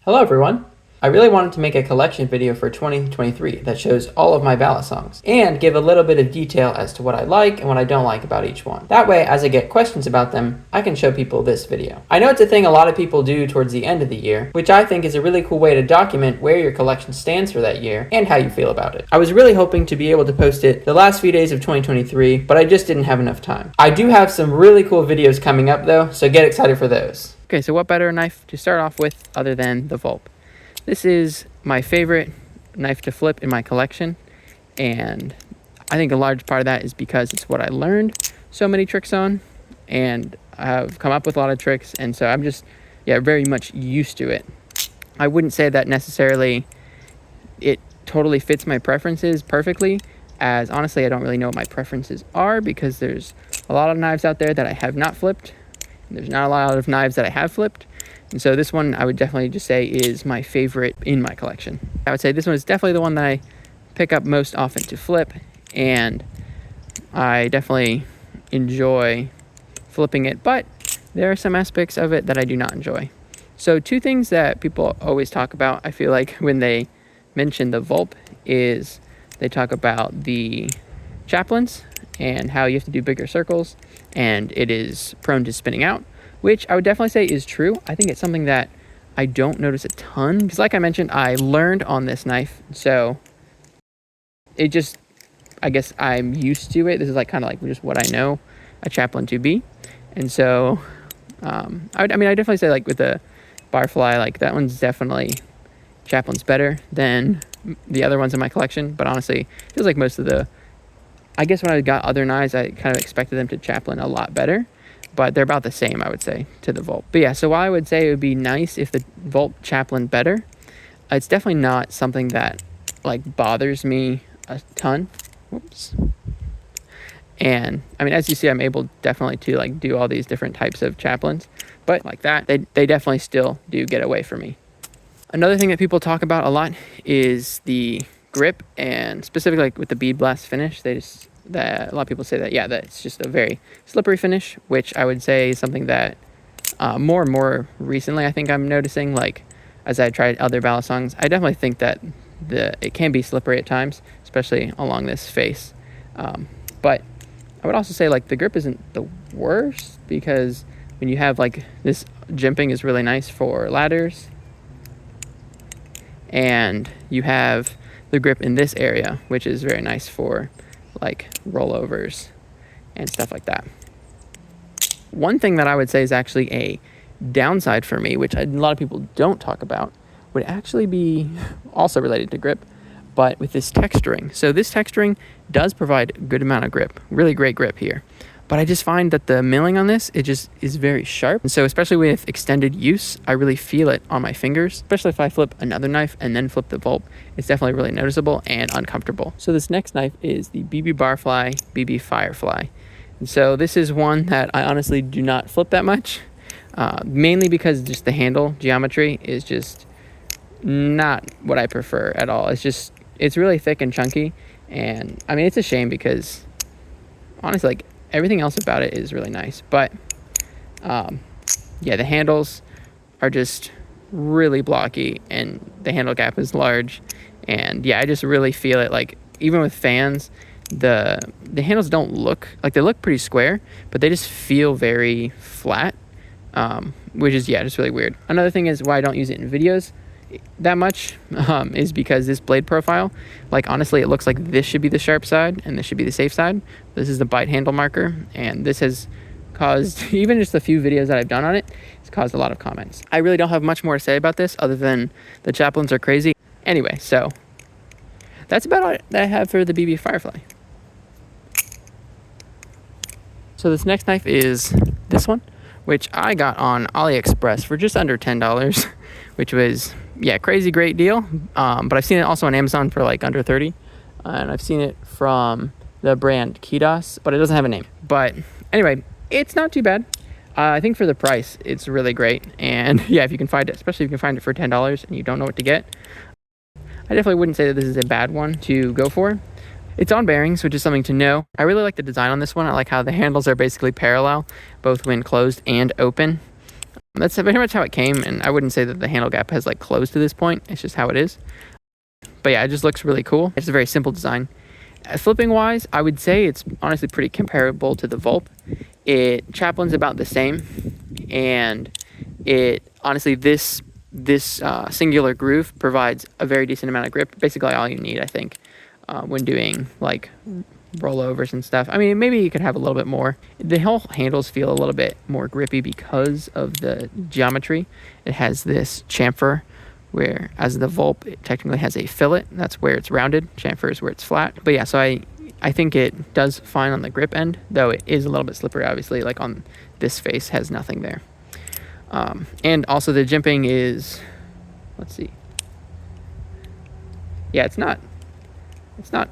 Hello everyone! I really wanted to make a collection video for 2023 that shows all of my ballad songs, and give a little bit of detail as to what I like and what I don't like about each one. That way, as I get questions about them, I can show people this video. I know it's a thing a lot of people do towards the end of the year, which I think is a really cool way to document where your collection stands for that year and how you feel about it. I was really hoping to be able to post it the last few days of 2023, but I just didn't have enough time. I do have some really cool videos coming up though, so get excited for those. Okay, so what better knife to start off with other than the Volp? This is my favorite knife to flip in my collection, and I think a large part of that is because it's what I learned so many tricks on, and I've come up with a lot of tricks, and so I'm just, very much used to it. I wouldn't say that necessarily it totally fits my preferences perfectly, as honestly I don't really know what my preferences are, because there's a lot of knives out there that I have not flipped, and there's not a lot of knives that I have flipped. And so this one I would definitely just say is my favorite in my collection. I would say this one is definitely the one that I pick up most often to flip, and I definitely enjoy flipping it, but there are some aspects of it that I do not enjoy. So two things that people always talk about, I feel like, when they mention the Volp, is they talk about the chaplains and how you have to do bigger circles and it is prone to spinning out, which I would definitely say is true. I think it's something that I don't notice a ton, because like I mentioned, I learned on this knife, so it just, I guess I'm used to it. This is kind of just what I know a chaplain to be. And so I definitely say with the barfly, that one's definitely, chaplain's better than the other ones in my collection, but honestly it feels like most of the, I guess when I got other knives I kind of expected them to chaplain a lot better, but they're about the same, I would say, to the Volp. But yeah, so while I would say it would be nice if the Volp chaplain better, it's definitely not something that bothers me a ton. Whoops. And I mean, as you see, I'm able definitely to do all these different types of chaplains, but like that, they definitely still do get away from me. Another thing that people talk about a lot is the grip, and specifically with the bead blast finish, that a lot of people say that that it's just a very slippery finish, which I would say is something that more and more recently I think I'm noticing. As I tried other Balisongs, I definitely think that it can be slippery at times, especially along this face. But I would also say the grip isn't the worst, because when you have this jimping is really nice for ladders, and you have the grip in this area, which is very nice for rollovers and stuff like that. One thing that I would say is actually a downside for me, which a lot of people don't talk about, would actually be also related to grip, but with this texturing. So this texturing does provide a good amount of grip, really great grip here. But I just find that the milling on this, it just is very sharp. And so especially with extended use, I really feel it on my fingers, especially if I flip another knife and then flip the Volp. It's definitely really noticeable and uncomfortable. So this next knife is the BB Barfly BB Firefly. And so this is one that I honestly do not flip that much, mainly because just the handle geometry is just not what I prefer at all. It's really thick and chunky. And I mean, it's a shame because honestly, everything else about it is really nice, but the handles are just really blocky, and the handle gap is large, and I just really feel it. Even with fans, the handles don't look they look pretty square, but they just feel very flat, which is just really weird. Another thing is why I don't use it in videos that much is because this blade profile, honestly, it looks like this should be the sharp side and this should be the safe side. This is the bite handle marker, and this has caused, even just a few videos that I've done on it, it's caused a lot of comments. I really don't have much more to say about this other than the chaplains are crazy. Anyway, so that's about all that I have for the BB Firefly. So this next knife is this one, which I got on AliExpress for just under $10, which was crazy great deal. But I've seen it also on Amazon for under 30, and I've seen it from the brand Kidos, but it doesn't have a name. But anyway, it's not too bad. I think for the price, it's really great. And if you can find it, especially if you can find it for $10 and you don't know what to get, I definitely wouldn't say that this is a bad one to go for. It's on bearings, which is something to know. I really like the design on this one. I like how the handles are basically parallel, both when closed and open. That's very much how it came, and I wouldn't say that the handle gap has like closed to this point. It's just how it is. But yeah, it just looks really cool. It's a very simple design. Flipping wise, I would say it's honestly pretty comparable to the Vulp. Chaplin's about the same, and it honestly this singular groove provides a very decent amount of grip. Basically all you need, I think, when doing like rollovers and stuff. I mean, maybe you could have a little bit more. The whole handles feel a little bit more grippy because of the geometry. It has this chamfer, where as the Vulp, it technically has a fillet. That's where it's rounded. Chamfer is where it's flat. But yeah, so I think it does fine on the grip end, though it is a little bit slippery, obviously. Like on this face has nothing there. And also the jimping is, let's see. Yeah, it's not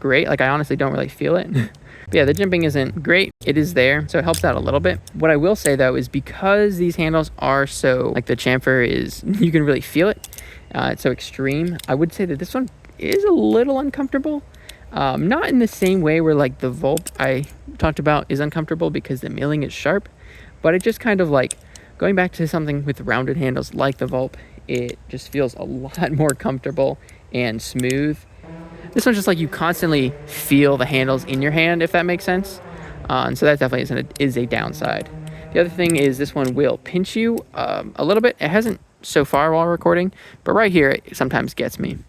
great. Like I honestly don't really feel it. But yeah, the jimping isn't great. It is there, so it helps out a little bit. What I will say though is because these handles are so, like the chamfer is, you can really feel it. It's so extreme. I would say that this one is a little uncomfortable. Not in the same way where like the Vulp I talked about is uncomfortable because the milling is sharp, but it just kind of like, going back to something with rounded handles like the Vulp, it just feels a lot more comfortable and smooth. This one's just like you constantly feel the handles in your hand, if that makes sense. And so that definitely is a downside. The other thing is this one will pinch you a little bit. It hasn't so far while recording, but right here it sometimes gets me.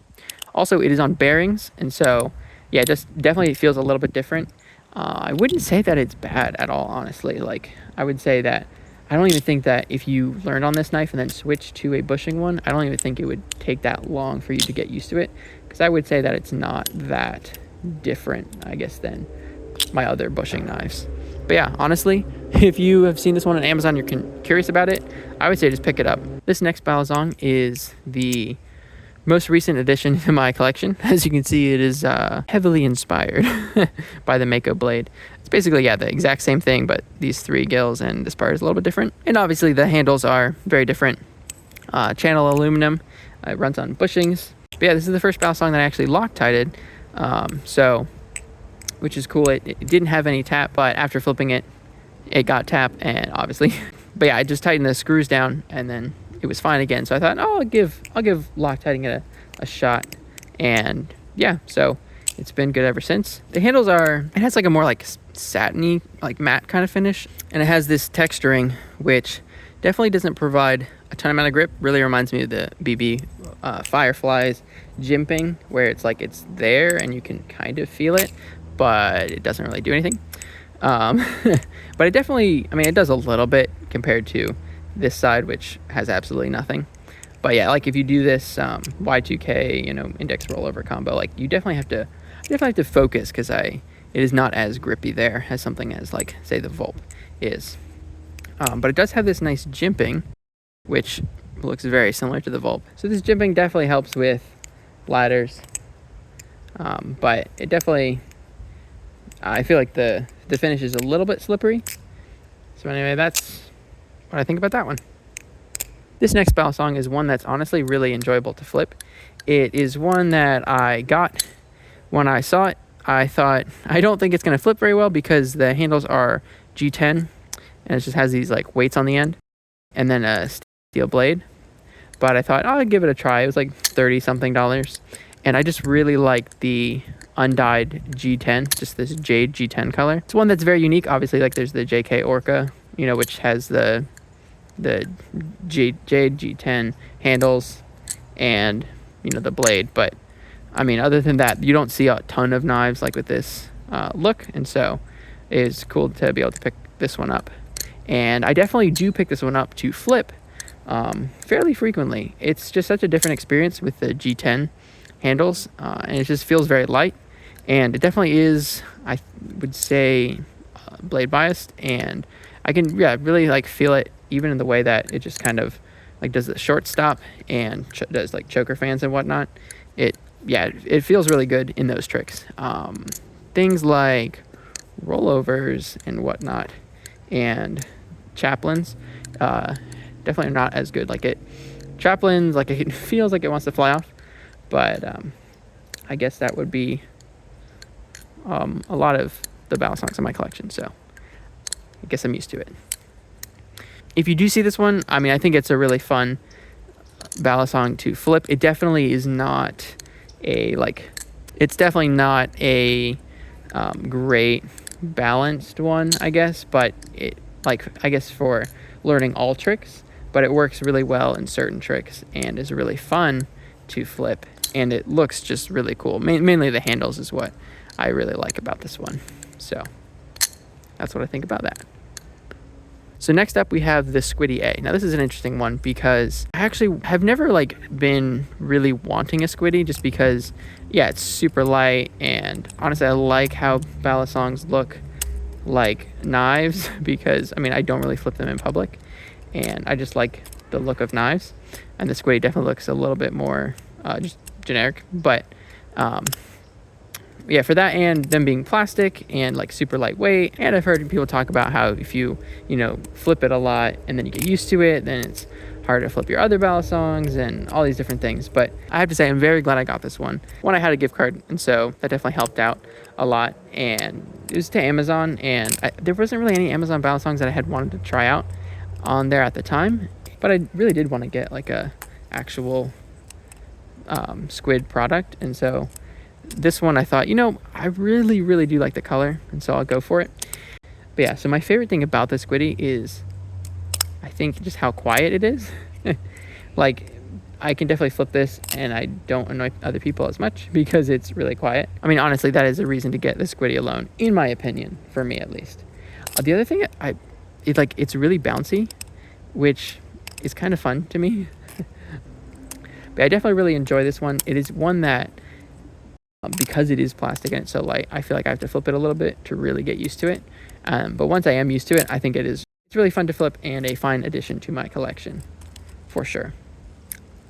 Also, it is on bearings, and so yeah, just definitely feels a little bit different. I wouldn't say that it's bad at all, honestly. Like I would say that I don't even think that if you learned on this knife and then switched to a bushing one, I don't even think it would take that long for you to get used to it, because I would say that it's not that different, I guess, than my other bushing knives. But yeah, honestly, if you have seen this one on Amazon, you're curious about it, I would say just pick it up. This next Balisong is the most recent addition to my collection. As you can see, it is heavily inspired by the Mako blade. It's basically, yeah, the exact same thing, but these 3 gills and this part is a little bit different. And obviously the handles are very different. Channel aluminum, it runs on bushings. But yeah, this is the first Balisong that I actually Loctited, which is cool. It didn't have any tap, but after flipping it, it got tap, and obviously. But yeah, I just tightened the screws down, and then it was fine again. So I thought, oh, I'll give Loctiting it a shot, and yeah, so it's been good ever since. The handles it has like a more like satiny, like matte kind of finish, and it has this texturing, which definitely doesn't provide a ton amount of grip. Really reminds me of the BB Fireflies jimping, where it's like it's there and you can kind of feel it, but it doesn't really do anything. But it definitely, I mean, it does a little bit compared to this side, which has absolutely nothing. But yeah, like if you do this Y2K, index rollover combo, like you definitely have to focus, because it is not as grippy there as something as like, say, the Vulp is. But it does have this nice jimping, which looks very similar to the Vulp. So this jimping definitely helps with ladders. But it definitely, I feel like the finish is a little bit slippery. So anyway, that's what I think about that one. This next Balisong is one that's honestly really enjoyable to flip. It is one that I got when I saw it. I thought, I don't think it's going to flip very well because the handles are G10 and it just has these like weights on the end and then a steel blade. But I thought, I'll give it a try. It was like $30 something. And I just really like the undyed G10, just this jade G10 color. It's one that's very unique. Obviously, like there's the JK Orca, which has the jade G10 handles and, the blade. But I mean, other than that, you don't see a ton of knives like with this look. And so it's cool to be able to pick this one up. And I definitely do pick this one up to flip fairly frequently. It's just such a different experience with the G10 handles, and it just feels very light, and it definitely is, I would say, blade biased, and I can really like feel it even in the way that it just kind of like does the short stop and does like choker fans and whatnot. It feels really good in those tricks. Things like rollovers and whatnot and chaplains definitely are not as good. Chaplains, like it feels like it wants to fly off, but I guess that would be a lot of the Balisongs in my collection, so I guess I'm used to it. if you do see this one, I mean, I think it's a really fun Balisong to flip. It definitely is not a, like, it's definitely not a great balanced one, I guess, but it, like, I guess for learning all tricks, but it works really well in certain tricks and is really fun to flip, and it looks just really cool. Mainly the handles is what I really like about this one. So that's what I think about that. So next up we have the Squiddy A. Now this is an interesting one because I actually have never like been really wanting a Squiddy, just because, yeah, it's super light, and honestly I like how Balisongs look like knives because, I mean, I don't really flip them in public, and I just like the look of knives, and the Squiddy definitely looks a little bit more just generic, but yeah, for that and them being plastic and like super lightweight. And I've heard people talk about how if you flip it a lot and then you get used to it, then it's hard to flip your other Balisongs and all these different things. But I have to say, I'm very glad I got this one. One, I had a gift card, and so that definitely helped out a lot. And it was to Amazon, and there wasn't really any Amazon Balisongs that I had wanted to try out on there at the time. But I really did want to get like a actual squid product, and so this one I thought, I really, really do like the color, and so I'll go for it. But yeah, so my favorite thing about the Squiddy is, I think, just how quiet it is. Like, I can definitely flip this and I don't annoy other people as much because it's really quiet. I mean, honestly, that is a reason to get the Squiddy alone, in my opinion, for me at least. The other thing, it's really bouncy, which is kind of fun to me. But I definitely really enjoy this one. It is one that, because it is plastic and it's so light, I feel like I have to flip it a little bit to really get used to it. But once I am used to it, I think it's really fun to flip and a fine addition to my collection, for sure.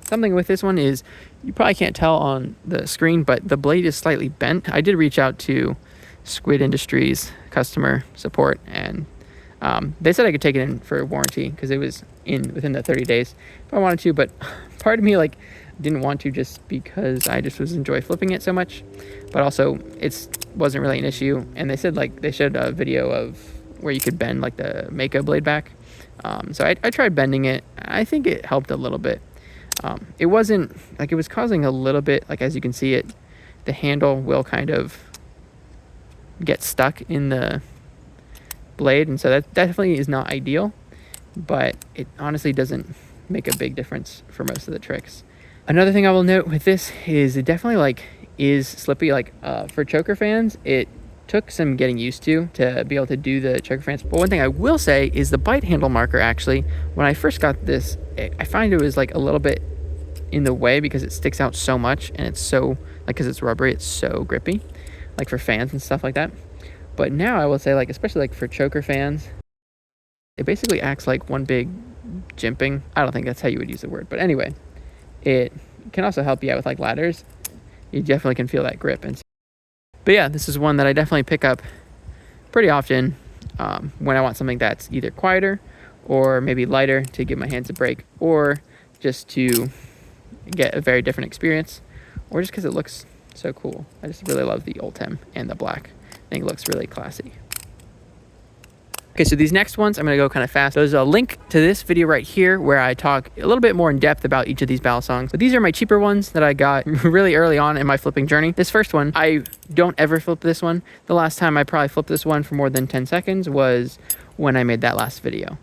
Something with this one is, you probably can't tell on the screen, but the blade is slightly bent. I did reach out to Squid Industries customer support, and they said I could take it in for a warranty because it was within the 30 days if I wanted to, but part of me didn't want to, just because I just enjoy flipping it so much. But also it wasn't really an issue, and they said they showed a video of where you could bend like the Mako blade back. So I tried bending it. I think it helped a little bit. It wasn't it was causing a little bit, as you can see, the handle will kind of get stuck in the blade, and so that definitely is not ideal, but it honestly doesn't make a big difference for most of the tricks. Another thing I will note with this is it definitely is slippy. For choker fans, it took some getting used to be able to do the choker fans. But one thing I will say is the bite handle marker, actually, when I first got this, I find it was a little bit in the way because it sticks out so much, and it's so, because it's rubbery, it's so grippy, for fans and stuff like that. But now I will say, especially for choker fans, it basically acts like one big jimping. I don't think that's how you would use the word, but anyway, it can also help you out with ladders. You definitely can feel that grip. But yeah, this is one that I definitely pick up pretty often when I want something that's either quieter or maybe lighter to give my hands a break, or just to get a very different experience, or just because it looks so cool. I just really love the Ultem and the black. I think it looks really classy. Okay, so these next ones, I'm going to go kind of fast. There's a link to this video right here where I talk a little bit more in depth about each of these Balisongs. But these are my cheaper ones that I got really early on in my flipping journey. This first one, I don't ever flip this one. The last time I probably flipped this one for more than 10 seconds was when I made that last video.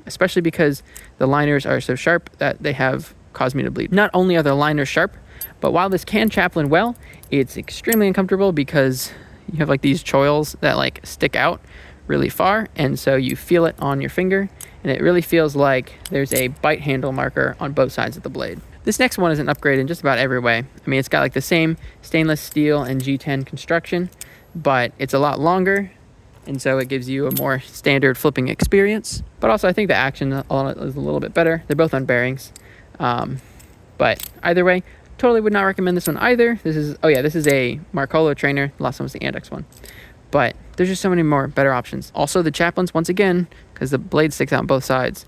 Especially because the liners are so sharp that they have caused me to bleed. Not only are the liners sharp, but while this can chaplain well, it's extremely uncomfortable because you have these choils that stick out really far, and so you feel it on your finger, and it really feels like there's a bite handle marker on both sides of the blade. This next one is an upgrade in just about every way. I mean, it's got the same stainless steel and G10 construction, but it's a lot longer, and so it gives you a more standard flipping experience. But also I think the action on it is a little bit better. They're both on bearings, but either way, totally would not recommend this one either. This is a Marcolo trainer. The last one was the Andex one. But there's just so many more better options. Also, the chaplains, once again, because the blade sticks out on both sides,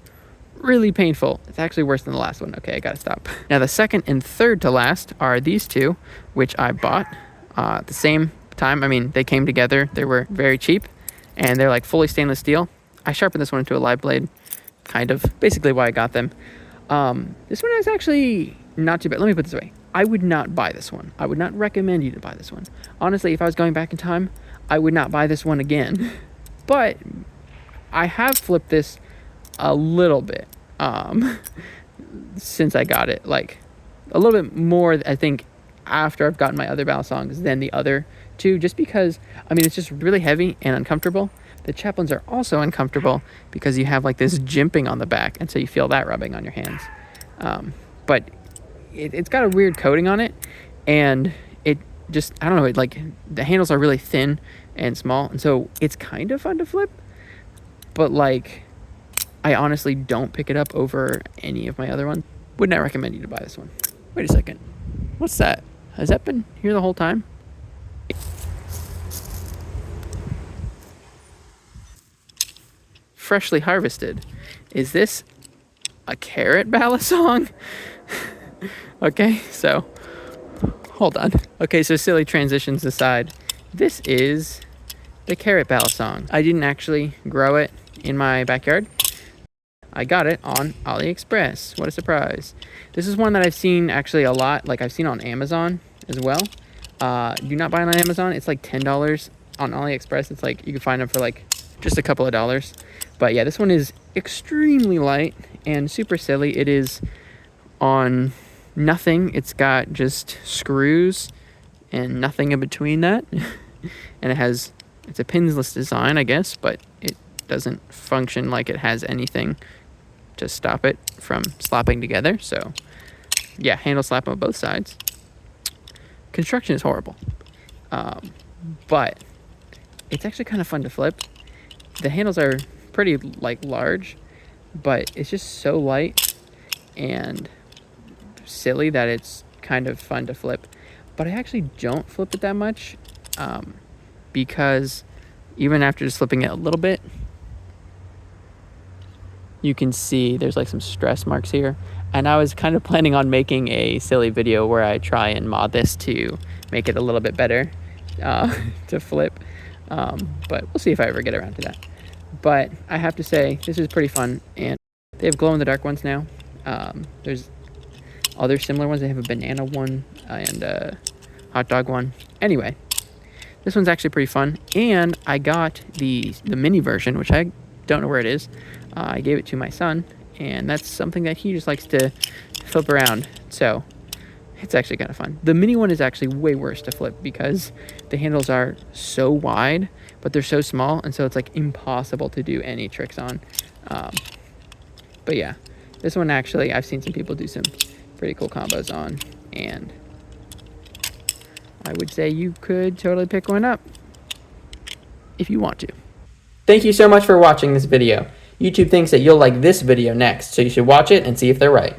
really painful. It's actually worse than the last one. Okay, I gotta stop. Now, the second and third to last are these two, which I bought at the same time. I mean, they came together. They were very cheap, and they're fully stainless steel. I sharpened this one into a live blade kind of basically why I got them. This one is actually not too bad. Let me put it this way. I would not buy this one. I would not recommend you to buy this one. Honestly, if I was going back in time, I would not buy this one again. But I have flipped this a little bit since I got it. Like, a little bit more, I think, after I've gotten my other Balisongs than the other two, just because, I mean, it's just really heavy and uncomfortable. The chaplains are also uncomfortable because you have like this jimping on the back, and so you feel that rubbing on your hands. But it's got a weird coating on it, and it just, I don't know, like the handles are really thin and small, and so it's kind of fun to flip, but like I honestly don't pick it up over any of my other ones. Would not recommend you to buy this one. Wait a second. What's that? Has that been here the whole time? Freshly harvested. Is this a carrot Balisong? Okay, so hold on. Okay, so silly transitions aside, this is the carrot Balisong. I didn't actually grow it in my backyard. I got it on AliExpress. What a surprise. This is one that I've seen actually a lot. Like, I've seen on Amazon as well. Do not buy it on Amazon. It's like $10. On AliExpress, it's like you can find them for like just a couple of dollars. But yeah, this one is extremely light and super silly. It is on nothing. It's got just screws and nothing in between that. And it's a pinless design, I guess, but it doesn't function like it has anything to stop it from slapping together. So yeah, handle slap on both sides. Construction is horrible, but it's actually kind of fun to flip. The handles are pretty like large, but it's just so light and silly that it's kind of fun to flip. But I actually don't flip it that much, because even after just flipping it a little bit, you can see there's like some stress marks here. And I was kind of planning on making a silly video where I try and mod this to make it a little bit better to flip. But we'll see if I ever get around to that. But I have to say, this is pretty fun. And they have glow-in-the-dark ones now. There's other similar ones. They have a banana one and a hot dog one. Anyway, this one's actually pretty fun. And I got the mini version, which I don't know where it is. I gave it to my son, and that's something that he just likes to flip around. So it's actually kind of fun. The mini one is actually way worse to flip because the handles are so wide, but they're so small, and so it's like impossible to do any tricks on. But yeah, this one actually, I've seen some people do some pretty cool combos on, and I would say you could totally pick one up if you want to. Thank you so much for watching this video. YouTube thinks that you'll like this video next, so you should watch it and see if they're right.